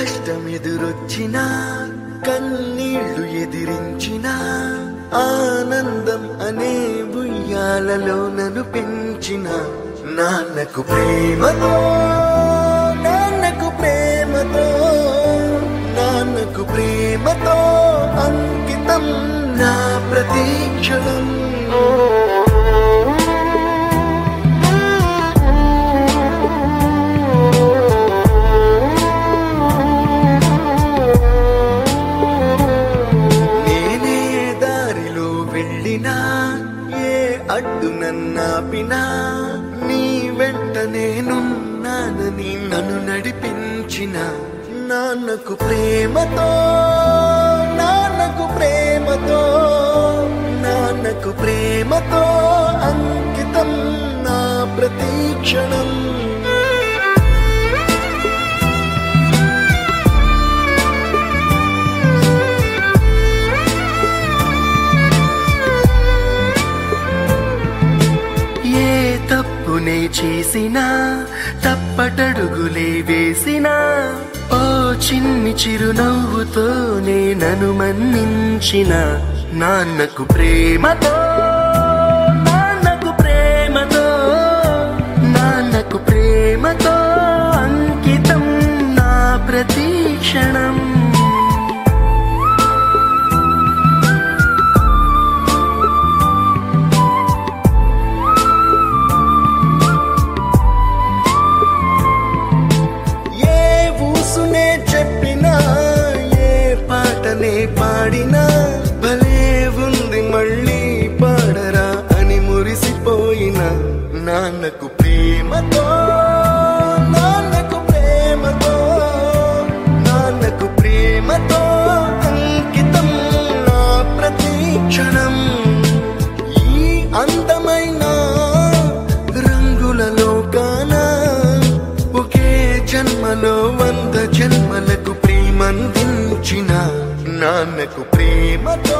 కష్టమెదురొచ్చినా కన్నీళ్లు ఎదిరించినా ఆనందం అనే ఉయ్యాలలో నన్ను పెంచిన నాన్నకు ప్రేమతో నాన్నకు ప్రేమతో నాన్నకు ప్రేమతో అంకితం నా ప్రతి క్షణం. ఏ అడ్డు నన్నాపినా నీ వెంట నేనున్నానని నన్ను నడిపించిన నాన్నకు ప్రేమతో నాన్నకు ప్రేమతో నాన్నకు ప్రేమతో అంకితం నా ప్రతి క్షణం. తప్పునే చేసినా తప్పటడుగులే వేసినా ఓ చిన్ని చిరునవ్వుతోనే నన్ను మన్నించిన నాన్నకు ప్రేమతో నాన్నకు ప్రేమతో నాన్నకు ప్రేమతో అంకితం నా ప్రతి క్షణం. పాడినా భలే ఉంది మళ్ళీ పాడరా అని మురిసిపోయిన నాన్నకు ప్రేమతో నాన్నకు ప్రేమతో నాన్నకు ప్రేమతో అంకితం నా ప్రతి క్షణం. ఈ అందమైన రంగుల లోకాన ఒకే జన్మలో 100 జన్మలకు ప్రేమందించిన నాన్నకు ప్రేమతో